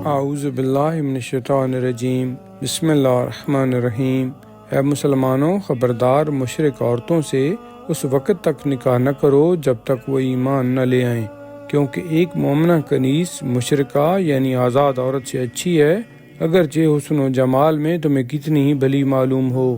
اعوذ باللہ من الشیطان الرجیم، بسم اللہ الرحمن الرحیم۔ اے مسلمانوں، خبردار مشرک عورتوں سے اس وقت تک نکاح نہ کرو جب تک وہ ایمان نہ لے آئیں، کیونکہ ایک مومنہ کنیز مشرکہ یعنی آزاد عورت سے اچھی ہے، اگرچہ حسن و جمال میں تمہیں کتنی ہی بھلی معلوم ہو۔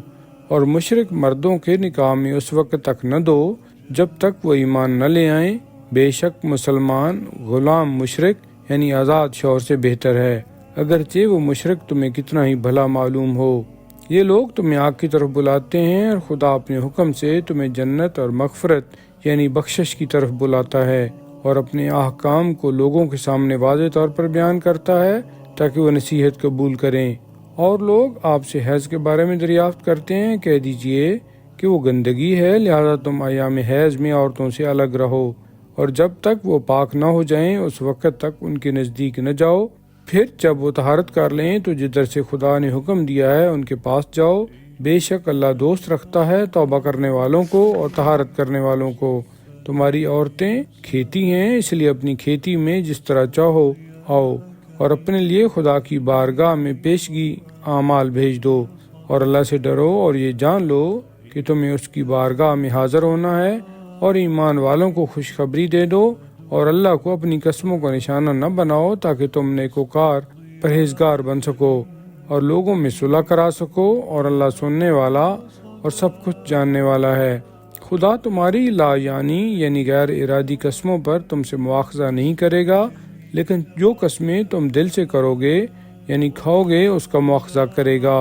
اور مشرک مردوں کے نکاح میں اس وقت تک نہ دو جب تک وہ ایمان نہ لے آئیں، بے شک مسلمان غلام مشرک یعنی آزاد شوہر سے بہتر ہے، اگرچہ وہ مشرک تمہیں کتنا ہی بھلا معلوم ہو۔ یہ لوگ تمہیں آگ کی طرف بلاتے ہیں اور خدا اپنے حکم سے تمہیں جنت اور مغفرت یعنی بخشش کی طرف بلاتا ہے، اور اپنے احکام کو لوگوں کے سامنے واضح طور پر بیان کرتا ہے تاکہ وہ نصیحت قبول کریں۔ اور لوگ آپ سے حیض کے بارے میں دریافت کرتے ہیں، کہہ دیجئے کہ وہ گندگی ہے، لہذا تم ایام حیض میں عورتوں سے الگ رہو، اور جب تک وہ پاک نہ ہو جائیں اس وقت تک ان کے نزدیک نہ جاؤ، پھر جب وہ طہارت کر لیں تو جدھر سے خدا نے حکم دیا ہے ان کے پاس جاؤ، بے شک اللہ دوست رکھتا ہے توبہ کرنے والوں کو اور طہارت کرنے والوں کو۔ تمہاری عورتیں کھیتی ہیں، اس لیے اپنی کھیتی میں جس طرح چاہو آؤ، اور اپنے لیے خدا کی بارگاہ میں پیشگی اعمال بھیج دو، اور اللہ سے ڈرو اور یہ جان لو کہ تمہیں اس کی بارگاہ میں حاضر ہونا ہے، اور ایمان والوں کو خوشخبری دے دو، اور اللہ کو اپنی قسموں کا نشانہ نہ بناؤ تاکہ تم نیکوکار پرہیزگار بن سکو اور لوگوں میں صلح کرا سکو، اور اللہ سننے والا اور سب کچھ جاننے والا ہے۔ خدا تمہاری لا یعنی غیر ارادی قسموں پر تم سے مواخذہ نہیں کرے گا، لیکن جو قسمیں تم دل سے کرو گے یعنی کھاؤ گے اس کا مواخذہ کرے گا،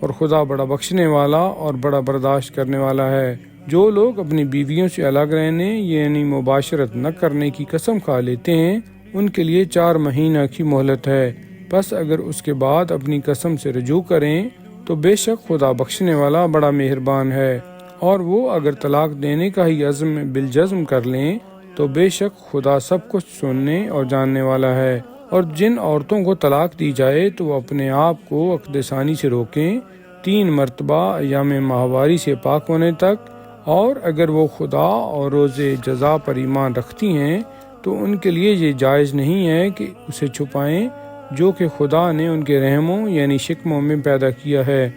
اور خدا بڑا بخشنے والا اور بڑا برداشت کرنے والا ہے۔ جو لوگ اپنی بیویوں سے الگ رہنے یعنی مباشرت نہ کرنے کی قسم کھا لیتے ہیں، ان کے لیے 4 مہینہ کی مہلت ہے، پس اگر اس کے بعد اپنی قسم سے رجوع کریں تو بے شک خدا بخشنے والا بڑا مہربان ہے۔ اور وہ اگر طلاق دینے کا ہی عزم بالجزم کر لیں تو بے شک خدا سب کچھ سننے اور جاننے والا ہے۔ اور جن عورتوں کو طلاق دی جائے تو وہ اپنے آپ کو عقد ثانی سے روکیں 3 مرتبہ ایام ماہواری سے پاک ہونے تک، اور اگر وہ خدا اور روز جزا پر ایمان رکھتی ہیں تو ان کے لیے یہ جائز نہیں ہے کہ اسے چھپائیں جو کہ خدا نے ان کے رحموں یعنی شکموں میں پیدا کیا ہے۔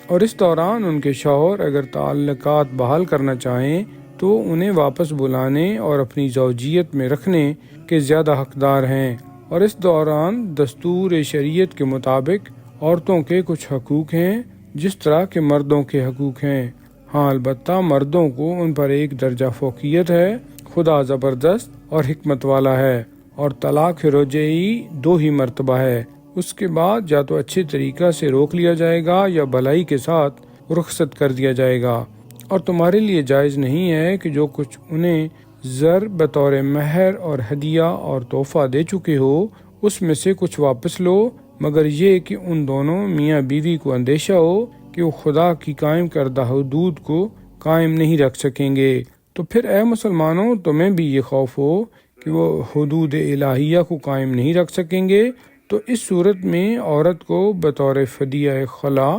اور اس دوران ان کے شوہر اگر تعلقات بحال کرنا چاہیں تو انہیں واپس بلانے اور اپنی زوجیت میں رکھنے کے زیادہ حقدار ہیں۔ اور اس دوران دستور شریعت کے مطابق عورتوں کے کچھ حقوق ہیں جس طرح کے مردوں کے حقوق ہیں، ہاں البتہ مردوں کو ان پر ایک درجہ فوقیت ہے۔ خدا زبردست اور حکمت والا ہے۔ اور طلاق رجعی 2 ہی مرتبہ ہے، اس کے بعد یا تو اچھے طریقہ سے روک لیا جائے گا یا بھلائی کے ساتھ رخصت کر دیا جائے گا۔ اور تمہارے لیے جائز نہیں ہے کہ جو کچھ انہیں زر بطور مہر اور ہدیہ اور تحفہ دے چکے ہو اس میں سے کچھ واپس لو، مگر یہ کہ ان دونوں میاں بیوی کو اندیشہ ہو کہ وہ خدا کی قائم کردہ حدود کو قائم نہیں رکھ سکیں گے، تو پھر اے مسلمانوں تمہیں بھی یہ خوف ہو کہ وہ حدود الہیہ کو قائم نہیں رکھ سکیں گے، تو اس صورت میں عورت کو بطور فدیہ خلا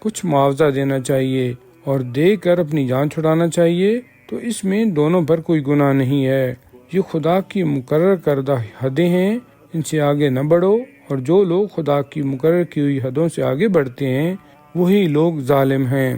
کچھ معاوضہ دینا چاہیے اور دے کر اپنی جان چھڑانا چاہیے، تو اس میں دونوں پر کوئی گناہ نہیں ہے۔ یہ خدا کی مقرر کردہ حدیں ہیں، ان سے آگے نہ بڑھو، اور جو لوگ خدا کی مقرر کی ہوئی حدوں سے آگے بڑھتے ہیں وہی لوگ ظالم ہیں۔